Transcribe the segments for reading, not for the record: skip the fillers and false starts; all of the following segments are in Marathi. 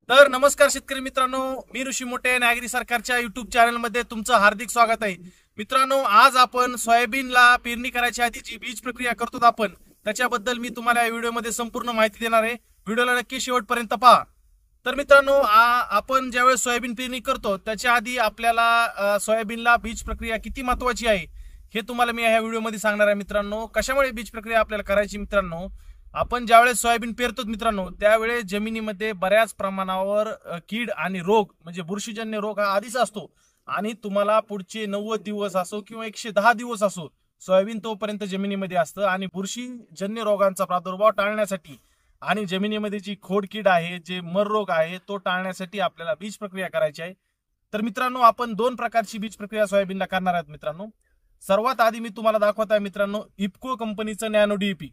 तर नमस्कार शेतकरी मित्रांनो, मी ऋषी मोठे नागरी सरकारच्या युट्यूब चॅनलमध्ये तुमचं हार्दिक स्वागत आहे. मित्रांनो, आज आपण सोयाबीनला पेरणी करायच्या आधी जी बीज प्रक्रिया करतो आपण त्याच्याबद्दल मी तुम्हाला या व्हिडिओमध्ये संपूर्ण माहिती देणार आहे. व्हिडिओला नक्की शेवटपर्यंत पहा. तर मित्रांनो, आपण ज्यावेळेस सोयाबीन पेरणी करतो त्याच्या आधी आपल्याला सोयाबीनला बीज प्रक्रिया किती महत्वाची आहे हे तुम्हाला मी या व्हिडिओमध्ये सांगणार आहे. मित्रांनो, कशामुळे बीज प्रक्रिया आपल्याला करायची? मित्रांनो, आपण ज्यावेळेस सोयाबीन पेरतो मित्रांनो, त्यावेळेस जमिनीमध्ये बऱ्याच प्रमाणावर कीड आणि रोग म्हणजे बुरशीजन्य रोग हा आधीच असतो. आणि तुम्हाला पुढचे 90 दिवस असो किंवा 110 दिवस असो, सोयाबीन तोपर्यंत जमिनीमध्ये असतं. आणि बुरशीजन्य रोगांचा प्रादुर्भाव टाळण्यासाठी आणि जमिनीमध्ये जी खोडकीड आहे, जे मर रोग आहे, तो टाळण्यासाठी आपल्याला बीज प्रक्रिया करायची आहे. तर मित्रांनो, आपण 2 प्रकारची बीज प्रक्रिया सोयाबीनला करणार आहोत. मित्रांनो, सर्वात आधी मी तुम्हाला दाखवत आहे मित्रांनो, इफ्को कंपनीचं नॅनो डीईपी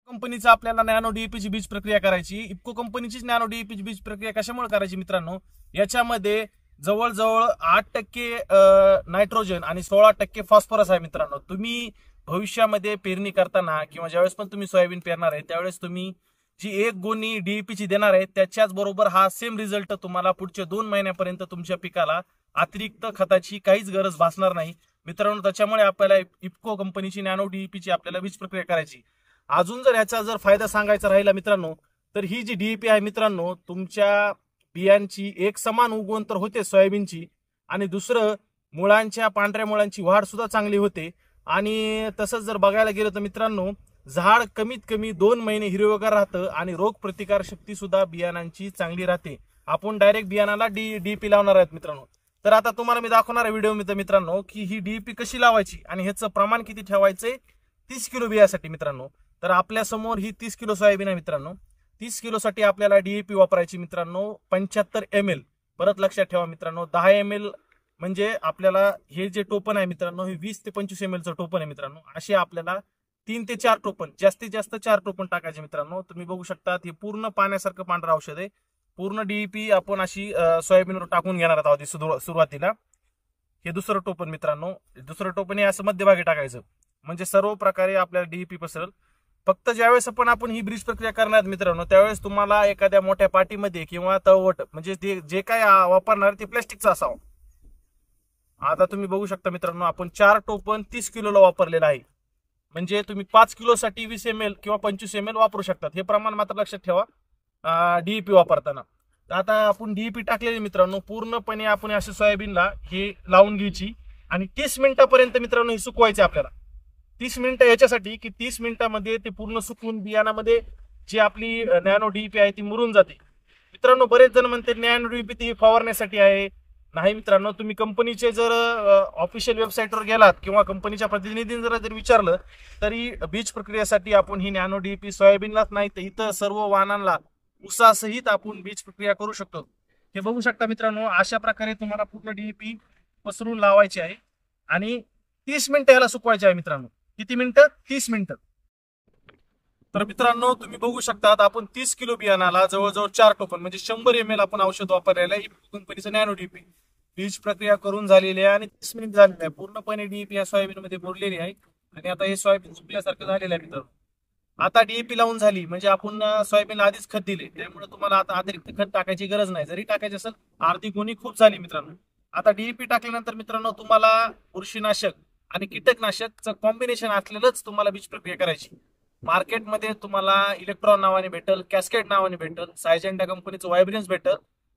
कंपनीचं आपल्याला नॅनो डीईपीची बीज प्रक्रिया करायची. इफ्को कंपनीचीच नॅनो डीईपीची बीज प्रक्रिया कशामुळे करायची? मित्रांनो, याच्यामध्ये जवळजवळ 8% नायट्रोजन आणि 16% फॉस्फरस आहे. मित्रांनो, तुम्ही भविष्यामध्ये पेरणी करताना किंवा ज्यावेळेस पण तुम्ही सोयाबीन पेरणार आहे त्यावेळेस तुम्ही जी 1 गोणी डीईपीची देणार आहे त्याच्याच बरोबर हा सेम रिझल्ट तुम्हाला पुढच्या 2 महिन्यापर्यंत तुमच्या पिकाला अतिरिक्त खताची काहीच गरज भासणार नाही. मित्रांनो, त्याच्यामुळे आपल्याला इफ्को कंपनीची नॅनो डीईपीची आपल्याला बीज प्रक्रिया करायची. अजून जर ह्याचा फायदा सांगायचा राहिला मित्रांनो, तर ही जी डीईपी आहे मित्रांनो, तुमच्या बियांची एक समान उगवण तर होते सोयाबीनची, आणि दुसरं मुळांच्या पांढऱ्या मुळांची वाढ सुद्धा चांगली होते. आणि तसंच जर बघायला गेलं तर मित्रांनो, झाड कमीत कमी 2 महिने हिरवेगार राहतं आणि रोग प्रतिकार शक्ती सुद्धा बियाणांची चांगली राहते. आपण डायरेक्ट बियाणाला डीईपी लावणार आहेत मित्रांनो. तर आता तुम्हाला मी दाखवणार आहे व्हिडिओ मित्रांनो की ही डीईपी कशी लावायची आणि ह्याचं प्रमाण किती ठेवायचंय 30 किलो बियासाठी. मित्रांनो, तर आपल्या समोर ही 30 किलो सोयाबीन आहे. मित्रांनो, 30 किलो साठी आपल्याला डीएपी वापरायची. मित्रांनो, 75 ml. परत लक्षात ठेवा मित्रांनो, 10 ml म्हणजे आपल्याला हे जे टोपण आहे मित्रांनो, हे 20 ते 25 ml चं टोपण आहे. मित्रांनो, असे आपल्याला 3 ते 4 टोपण, जास्तीत जास्त 4 टोपण टाकायचे. मित्रांनो, तुम्ही बघू शकता हे पूर्ण पाण्यासारखं पांढरं औषध आहे. पूर्ण डीईपी आपण अशी सोयाबीनवर टाकून घेणार आहोत सुरुवातीला. हे दुसरं टोपण मित्रांनो, दुसरं टोपण हे असं मध्यभागी टाकायचं म्हणजे सर्व प्रकारे आपल्याला डीईपी पसरेल. फक्त ज्यावेळेस आपण ही ब्रीज प्रक्रिया करणार मित्रांनो, त्यावेळेस तुम्हाला एखाद्या मोठ्या पाटीमध्ये किंवा तळवट म्हणजे ते जे काय वापरणार ते प्लॅस्टिकचं असावं. आता तुम्ही बघू शकता मित्रांनो, आपण 4 टोपण 30 किलोला वापरलेलं आहे. म्हणजे तुम्ही 5 किलोसाठी 20 ml किंवा 25 ml वापरू शकतात. हे प्रमाण मात्र लक्षात ठेवा डीईपी वापरताना. तर आता आपण डीईपी टाकलेली मित्रांनो, पूर्णपणे आपण अशा सोयाबीनला हे लावून घ्यायची आणि 30 मिनिटापर्यंत मित्रांनो हे सुकवायचे आपल्याला. 30 मिनिटं याच्यासाठी की 30 मिनिटांमध्ये ते पूर्ण सुकून बियाणामध्ये जी आपली नॅनो डीईपी आहे ती मुरून जाते. मित्रांनो, बरेच जण म्हणते नॅनो डीईपी ती फवारण्यासाठी आहे. नाही मित्रांनो, तुम्ही कंपनीचे जर ऑफिशियल वेबसाईटवर गेलात किंवा कंपनीच्या प्रतिनिधींनी जर विचारलं तरी बीज प्रक्रियेसाठी आपण ही नॅनो डीईपी सोयाबीनलाच नाही तर इतर सर्व वाहनांना ऊसासहित आपण बीज प्रक्रिया करू शकतो. हे बघू शकता मित्रांनो, अशा प्रकारे तुम्हाला पूर्ण डीईपी पसरून लावायची आहे आणि 30 मिनिटं याला सुकवायचे आहे. मित्रांनो, किती मिनिटं? 30 मिनिटं. तर मित्रांनो, तुम्ही बघू शकता आपण 30 किलो बियाणाला जवळजवळ 4 टोपण म्हणजे 100 ml आपण औषध वापरलेलं आहे. कंपनीचं नॅनो डीईपी बीज प्रक्रिया करून झालेली आहे आणि 30 मिनिट झालेली आहे. पूर्णपणे डीईपी या सोयाबीन मध्ये मुरलेली आहे आणि आता हे सोयाबीन सुकल्यासारखं झालेलं आहे. मित्रांनो, आता डीईपी लावून झाली म्हणजे आपण सोयाबीनला आधीच खत दिले, त्यामुळे तुम्हाला आता अतिरिक्त खत टाकायची गरज नाही. जरी टाकायची असेल अर्धी गोणी खूप झाली. मित्रांनो, आता डीईपी टाकल्यानंतर मित्रांनो तुम्हाला बुरशीनाशक आणि कीटकनाशकचं कॉम्बिनेशन असलेलंच तुम्हाला बीज प्रक्रिया करायची. मार्केटमध्ये तुम्हाला इलेक्ट्रॉन नावाने भेटल, कॅस्केड नावाने भेटल, सायजेंडा कंपनीचं व्हायब्रन्स भेटल,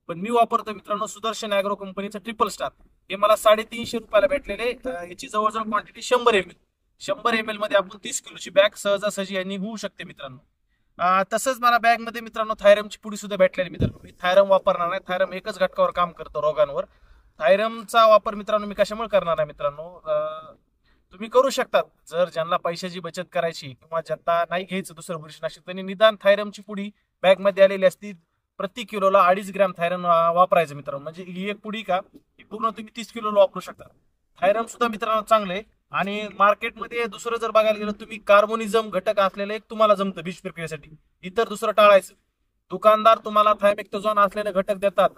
पण मी वापरतो मित्रांनो सुदर्शन ॲग्रो कंपनीचं ट्रिपल स्टार. हे मला 350 रुपयाला भेटलेले. याची जवळजवळ क्वांटिटी 100 ml. 100 ml मध्ये आपण 30 किलोची बॅग सहजासहजी यांनी होऊ शकते. मित्रांनो, तसंच मला बॅग मध्ये मित्रांनो थायरमची पुडी सुद्धा भेटलेली. मित्रांनो, मी थायरम वापरणार नाही. थायरम एकच घटकावर काम करतो रोगांवर. थायरमचा वापर मित्रांनो मी कशामुळे करणार आहे? मित्रांनो, तुम्ही करू शकतात जर ज्यांना पैशाची बचत करायची किंवा ज्यांना नाही घ्यायचं दुसरं बुरशीनाशक, त्यांनी निदान थायरमची पुडी बॅग मध्ये आलेली असती. प्रति किलोला 2.5 ग्रॅम थायरम वापरायचं. मित्रांनो, म्हणजे ही एक पुडी का ही पूर्ण तुम्ही 30 किलोला वापरू शकता. थायरम सुद्धा मित्रांनो चांगले. आणि मार्केटमध्ये दुसरं जर बघायला गेलं तुम्ही कार्बोनिझम घटक असलेलं एक तुम्हाला जमतं बीज प्रक्रियेसाठी, इतर दुसरं टाळायचं. दुकानदार तुम्हाला थायमेक्टोझोन असलेले घटक देतात,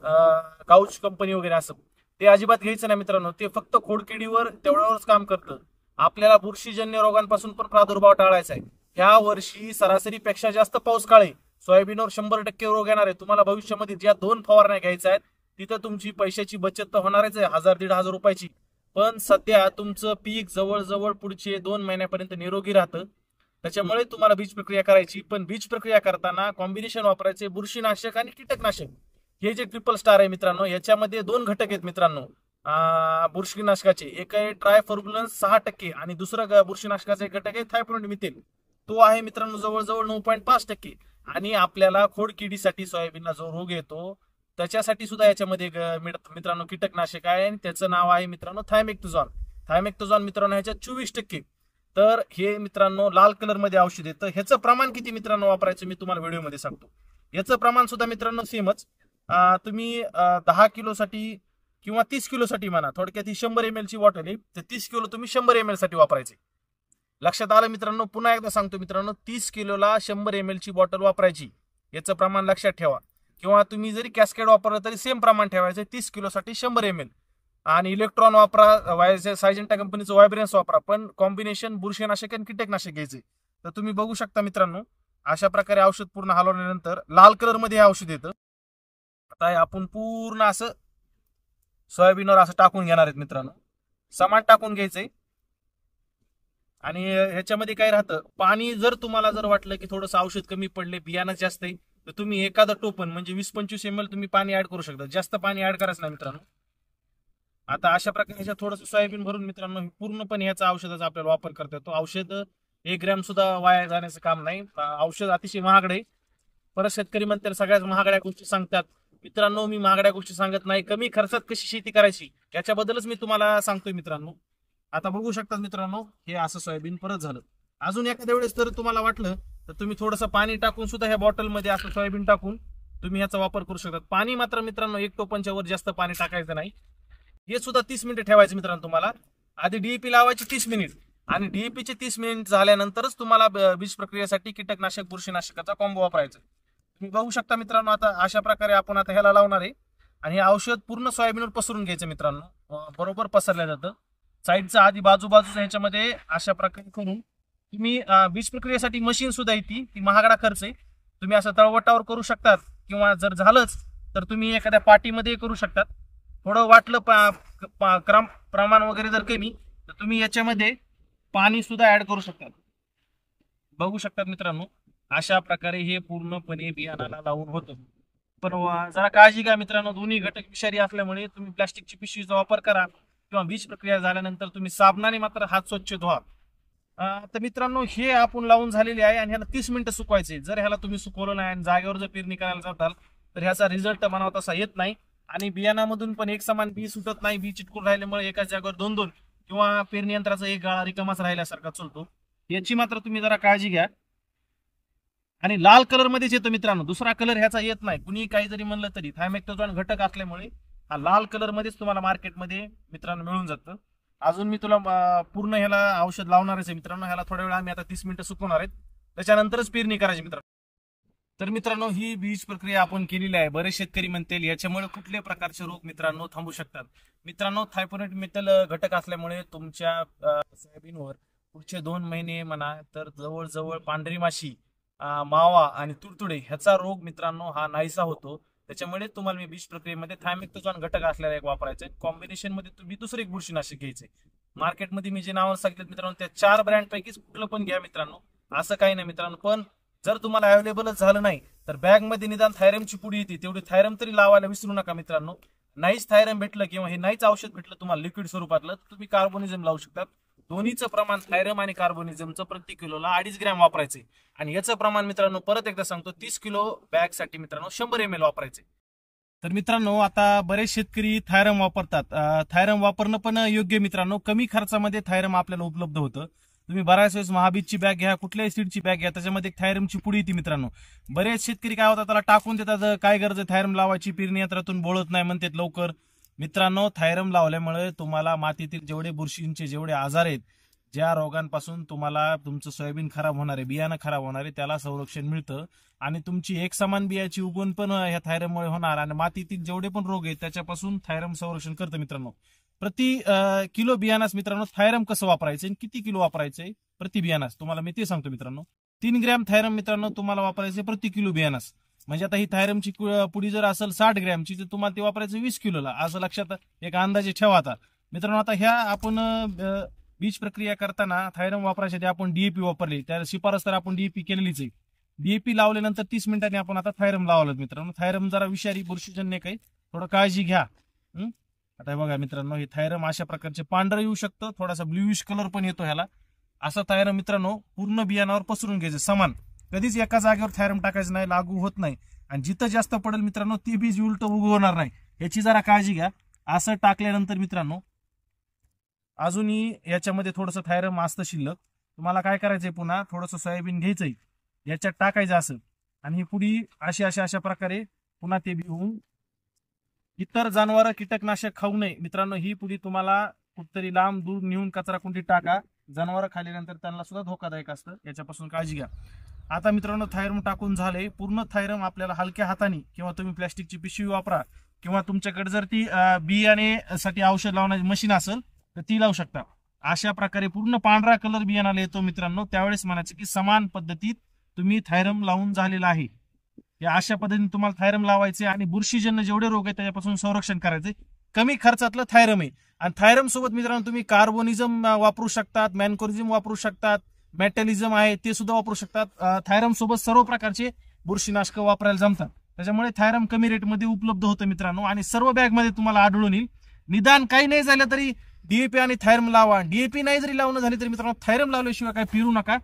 काउच कंपनी वगैरे, असं ते अजिबात घ्यायचं नाही. मित्रांनो, ते फक्त खोडकिडीवर तेवढ्यावरच काम करतं. आपल्याला बुरशीजन्य रोगांपासून पण प्रादुर्भाव टाळायचा आहे. ह्या वर्षी सरासरीपेक्षा जास्त पाऊस काळ आहे सोयाबीनवर 100% रोग येणार आहे. तुम्हाला भविष्यामध्ये ज्या 2 फवारण्या घ्यायच्या आहेत तिथं तुमची पैशाची बचत तर होणारच आहे, 1000-1500 रुपयाची. पण सध्या तुमचं पीक जवळजवळ पुढचे 2 महिन्यापर्यंत निरोगी राहतं. त्याच्यामुळे तुम्हाला बीज प्रक्रिया करायची. पण बीज प्रक्रिया करताना कॉम्बिनेशन वापरायचे बुरशीनाशक आणि कीटकनाशक. हे जे ट्रिपल स्टार आहे मित्रांनो, याच्यामध्ये 2 घटक आहेत मित्रांनो बुरशीनाशकाचे. एक आहे ट्रायफॉर्म्युलन्स 6% आणि दुसरं बुरशीनाशकाचा एक घटक आहे थायप्रोनिमिथेन. तो आहे मित्रांनो जवळजवळ 9.5%. आणि आपल्याला खोडकिडीसाठी सोयाबीनला जो रोग येतो त्याच्यासाठी सुद्धा याच्यामध्ये मित्रांनो कीटकनाशक आहे आणि त्याचं नाव आहे मित्रांनो थायमेक्टोझॉन. थायमेक्टोझॉन मित्रांनो ह्याच्यात 24%. तर हे मित्रांनो लाल कलर मध्ये औषध येतं. ह्याचं प्रमाण किती मित्रांनो वापरायचं मी तुम्हाला व्हिडिओमध्ये सांगतो. याचं प्रमाण सुद्धा मित्रांनो सेमच. तुम्ही 10 किलोसाठी किंवा 30 किलोसाठी म्हणा, थोडक्यात ही 100 ml ची बॉटल आहे, तर 30 किलो तुम्ही 100 ml साठी वापरायचे. लक्षात आलं मित्रांनो. पुन्हा एकदा सांगतो मित्रांनो, 30 किलोला 100 ml ची बॉटल वापरायची. याचं प्रमाण लक्षात ठेवा. किंवा तुम्ही जरी कॅस्केड वापरलं तरी सेम प्रमाण ठेवायचं, 30 किलोसाठी 100 ml. आणि इलेक्ट्रॉन वापरा, सायजेंटा कंपनीचं व्हायब्रन्स वापरा, पण कॉम्बिनेशन बुरशीनाशक आणि कीटकनाशक घ्यायचे. तर तुम्ही बघू शकता मित्रांनो, अशा प्रकारे औषध पूर्ण हलवल्यानंतर लाल कलर मध्ये हे औषध येतं. आता आपण पूर्ण असं सोयाबीनवर असं टाकून घेणार आहेत मित्रांनो. समान टाकून घ्यायचंय. आणि ह्याच्यामध्ये काय राहतं, पाणी जर तुम्हाला जर वाटलं की थोडंसं औषध कमी पडले, बियाणं जास्त आहे, तर तुम्ही एखादं टोपण म्हणजे 20-25 ml तुम्ही पाणी ऍड करू शकता. जास्त पाणी ऍड करायचं नाही मित्रांनो. आता अशा प्रकारे ह्याच्यात थोडंसं सोयाबीन भरून मित्रांनो पूर्णपणे ह्याचा औषधाचा आपल्याला वापर करता येतो. औषध 1 ग्रॅम सुद्धा वाया जाण्याचं काम नाही. औषध अतिशय महागडे आहे. परत शेतकरी म्हणतात सगळ्यात महागड्या गोष्टी सांगतात. मित्रांनो मी महागड्या गोष्टी सांगत नाही. कमी खर्चात कशी शेती करायची याच्याबद्दलच मी तुम्हाला सांगतोय मित्रांनो. आता बघू शकता मित्रांनो, हे असं सोयाबीन परत झालं. अजून एखाद्या वेळेस जर तुम्हाला वाटलं तर तुम्ही थोडंसं पाणी टाकून सुद्धा ह्या बॉटलमध्ये असं सोयाबीन टाकून तुम्ही याचा वापर करू शकता. पाणी मात्र मित्रांनो 1 टोपणच्या वर जास्त पाणी टाकायचं नाही. हे सुद्धा 30 मिनिटं ठेवायचं मित्रांनो. तुम्हाला आधी डीएपी लावायची 30 मिनिट आणि डीएपीचे 30 मिनिट झाल्यानंतरच तुम्हाला बीज प्रक्रियेसाठी कीटकनाशक बुरशीनाशकाचा कॉम्बो वापरायचा. तुम्ही बघू शकता मित्रांनो, आता अशा प्रकारे आपण आता ह्याला लावणार आहे आणि हे औषध पूर्ण सोयाबीनवर पसरून घ्यायचं मित्रांनो. बरोबर पसरल्या जातं. साईडचा आधी बाजूबाजूचा ह्याच्यामध्ये अशा प्रकारे करून तुम्ही बीज प्रक्रियेसाठी मशीन सुद्धा येते, ती महागडा खर्च आहे. तुम्ही असं तळवटावर करू शकतात किंवा जर झालंच तर तुम्ही एखाद्या पाटीमध्ये करू शकतात. थोडं वाटलं प्रमाण वगैरे जर कमी तर तुम्ही याच्यामध्ये पाणी सुद्धा ऍड करू शकतात. बघू शकतात मित्रांनो, अशा प्रकारे हे पूर्णपणे बियाणाला लावून होतं. पण जरा काळजी घ्या मित्रांनो, दोन्ही घटक विषारी असल्यामुळे तुम्ही प्लास्टिकची पिशवीचा वापर करा किंवा बीज प्रक्रिया झाल्यानंतर तुम्ही साबणाने मात्र हात स्वच्छ धुवा. तर मित्रांनो हे आपण लावून झालेले आहे आणि ह्याला 30 मिनिटं सुकवायचे. जर ह्याला तुम्ही सुकवलं नाही आणि जागेवर जर पेरणी करायला जाताल तर ह्याचा रिझल्ट म्हणावा तसा येत नाही. आणि बियाणामधून पण एक समान बी सुटत नाही. बी चिटकून राहिल्यामुळे एकाच जागेवर 2-2 किंवा पेरणी यंत्राचा एक गाळा रिकामाच राहिल्यासारखा चलतो. याची मात्र तुम्ही जरा काळजी घ्या. आणि लाल कलर मध्येच येतो मित्रांनो, दुसरा कलर ह्याचा येत नाही. कुणी काही जरी म्हणलं तरी थायमेक्टोझॉन घटक असल्यामुळे हा लाल कलर मध्येच तुम्हाला मार्केटमध्ये मित्रांनो मिळून जातं. अजून मी तुला पूर्ण ह्याला औषध लावणारच आहे मित्रांनो. ह्याला थोड्या वेळ आम्ही आता 30 मिनिटं सुकवणार आहेत, त्याच्यानंतरच पेरणी करायची मित्रांनो. तर मित्रांनो ही बीज प्रक्रिया आपण केलेली आहे. बरेच शेतकरी म्हणतील याच्यामुळे कुठल्याही प्रकारचे रोग मित्रांनो थांबू शकतात. मित्रांनो थायपोनेटमेटल घटक असल्यामुळे तुमच्या सोयाबीनवर पुढचे 2 महिने म्हणा तर जवळजवळ पांढरी माशी, मावा आणि तुडतुडे ह्याचा रोग मित्रांनो हा नाहीसा होतो. त्याच्यामुळे तुम्हाला मी बीज प्रक्रियेमध्ये थायमेक्टोझॉन घटक असलेला एक वापरायचा आहे. कॉम्बिनेशन मध्ये तुम्ही दुसरे एक बुरशीनाशक घ्यायचे. मार्केटमध्ये मी जे नाव सांगितलं मित्रांनो त्या 4 ब्रँड पैकीच कुठलं पण घ्या मित्रांनो, असं काही नाही मित्रांनो. पण जर तुम्हाला अवेलेबलच झालं नाही तर बॅग मध्ये निदान थायरमची पुडी येते, तेवढी थायरम तरी लावायला विसरू नका मित्रांनो. नाहीच थायरम भेटलं किंवा हे नाहीच औषध भेटलं तुम्हाला लिक्विड स्वरूपातलं, तुम्ही कार्बोनिझम लावू शकतात. दोन्हीचं प्रमाण थायरम आणि कार्बोनिझमचं प्रति किलोला 2.5 ग्रॅम वापरायचे. आणि याचं प्रमाण मित्रांनो परत एकदा सांगतो, 30 किलो बॅग साठी मित्रांनो 100 ml वापरायचे. तर मित्रांनो आता बरेच शेतकरी थायरम वापरतात. थायरम वापरणं पण योग्य मित्रांनो. कमी खर्चामध्ये थायरम आपल्याला उपलब्ध होतं. तुम्ही बऱ्याच वेळेस महाबीजची बॅग घ्या, कुठल्याही सीडची बॅग घ्या, त्याच्यामध्ये थायरमची पुडी येते मित्रांनो. बरेच शेतकरी काय होतात त्याला टाकून देतात, काय गरज आहे थायरम लावायची, पेरणी यंत्रातून बोळत नाही म्हणतात लवकर. मित्रांनो थायरम लावल्यामुळे तुम्हाला मातीतील जेवढे बुरशींचे जेवढे आजार आहेत, ज्या रोगांपासून तुम्हाला तुमचं सोयाबीन खराब होणार आहे, बियाणं खराब होणार आहे, त्याला संरक्षण मिळतं. आणि तुमची एक समान बियाची उगवण पण ह्या थायरममुळे होणार. आणि मातीतील जेवढे पण रोग आहेत त्याच्यापासून थायरम संरक्षण करतं मित्रांनो. प्रति किलो बियाणास मित्रांनो थायरम कसं वापरायचं आणि किती किलो वापरायचंय प्रति बियाणास तुम्हाला मी ते सांगतो मित्रांनो. 3 ग्रॅम थायरम मित्रांनो तुम्हाला वापरायचे प्रति किलो बियाणास. म्हणजे आता ही थायरमची पुडी जर असेल 60 ग्रॅमची तर तुम्हाला ती वापरायचं 20 किलोला, असं लक्षात एक अंदाजे ठेवा. आता मित्रांनो आता ह्या आपण बीज प्रक्रिया करताना थायरम वापरायसाठी आपण डीएपी वापरली, त्या शिफारस तर आपण डीएपी केलेलीच आहे. डीएपी लावल्यानंतर 30 मिनिटांनी आपण आता थायरम लावलं मित्रांनो. थायरम जरा विषारी बुरशीजन्य काही, थोडं काळजी घ्या. आता बघा मित्रांनो, हे थायरम अशा प्रकारचे पांढरं येऊ शकतं, थोडासा ब्ल्यूइश कलर पण येतो ह्याला. असं थायरम मित्रांनो पूर्ण बियाणावर पसरून घ्यायचं समान. कधीच एका जागेवर थायरम टाकायचं नाही, लागू होत नाही. आणि जिथं जास्त पडेल मित्रांनो ती बीज उलट उगवणार नाही, याची जरा काळजी घ्या. असं टाकल्यानंतर मित्रांनो अजूनही याच्यामध्ये थोडंसं थायरम असतं शिल्लक. तुम्हाला काय करायचंय, पुन्हा थोडंसं सोयाबीन घ्यायचंय, याच्यात टाकायचं असं, आणि ही पुडी अशा प्रकारे पुन्हा ते होऊन इतर जनावर कीटकनाशक खाऊ नये मित्रांनो. ही पुडी तुम्हाला कुठतरी लांब दूर नेऊन कचरा कुंडीत टाका. जनावर खाल्ल्यानंतर त्यांना सुद्धा धोकादायक असतं, याच्यापासून काळजी घ्या. आता मित्रांनो थायरम टाकून झाले. पूर्ण थायरम आपल्याला हलक्या हाताने किंवा तुम्ही प्लॅस्टिकची पिशवी वापरा, किंवा तुमच्याकडे जर ती बियाण्यासाठी औषध लावण्याची मशीन असेल तर ती लावू शकता. अशा प्रकारे पूर्ण पांढरा कलर बियाणाला येतो मित्रांनो. त्यावेळेस म्हणायचं की समान पद्धतीत तुम्ही थायरम लावून झालेला आहे. या अशा पद्धतीने तुम्हाला थायरम लावायचे आणि बुरशीजन्य जेवढे रोग आहेत त्याच्यापासून संरक्षण करायचे. कमी खर्चातलं थायरम आहे. आणि थायरम सोबत मित्रांनो तुम्ही कार्बोनिझम वापरू शकतात, मॅनकोरिझम वापरू शकतात, मेटॅलिझम आहे ते सुद्धा वापरू शकतात. थायरम सोबत सर्व प्रकारचे बुरशीनाशक वापरायला जमतात. त्याच्यामुळे थायरम कमी रेटमध्ये उपलब्ध होतं मित्रांनो, आणि सर्व बॅगमध्ये तुम्हाला आढळून येईल. निदान काही नाही झालं तरी डीएपी आणि थायरम लावा. डीएपी नाही जरी लावणं झाली तरी मित्रांनो थायरम लावल्याशिवाय काय फिरू नका.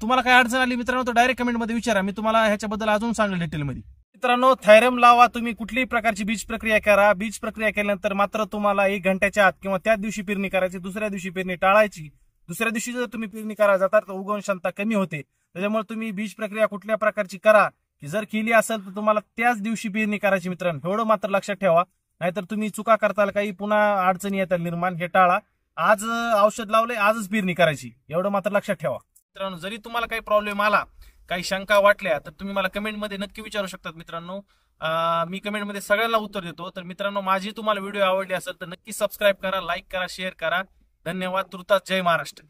तुम्हाला काय अडचण आली मित्रांनो तर डायरेक्ट कमेंटमध्ये विचारा, मी तुम्हाला ह्याच्याबद्दल अजून सांगेल डिटेलमध्ये. मित्रांनो थायरम लावा, तुम्ही कुठलीही प्रकारची बीज प्रक्रिया करा. बीज प्रक्रिया केल्यानंतर मात्र तुम्हाला 1 घंट्याच्या आत किंवा त्याच दिवशी पेरणी करायची, दुसऱ्या दिवशी पेरणी टाळायची. दुसऱ्या दिवशी जर तुम्ही पेरणी करायला जातात तर उगवण क्षमता कमी होते. त्याच्यामुळे तुम्ही बीज प्रक्रिया कुठल्या प्रकारची करा, की जर केली असेल तर तुम्हाला त्याच दिवशी पेरणी करायची मित्रांनो. एवढं मात्र लक्षात ठेवा, नाहीतर तुम्ही चुका करताल, काही पुन्हा अडचणी येतात निर्माण, हे टाळा. आज औषध लावले आजच पेरणी करायची, एवढं मात्र लक्षात ठेवा मित्रांनो. जरी तुम्हाला काही प्रॉब्लेम आला, काही शंका वाटल्या तर तुम्ही मला कमेंटमध्ये नक्की विचारू शकतात मित्रांनो. मी कमेंटमध्ये सगळ्यांना उत्तर देतो. तर मित्रांनो माझी तुम्हाला व्हिडिओ आवडली असेल तर नक्की सबस्क्राईब करा, लाईक करा, शेअर करा. धन्यवाद. तुर्तास जय महाराष्ट्र.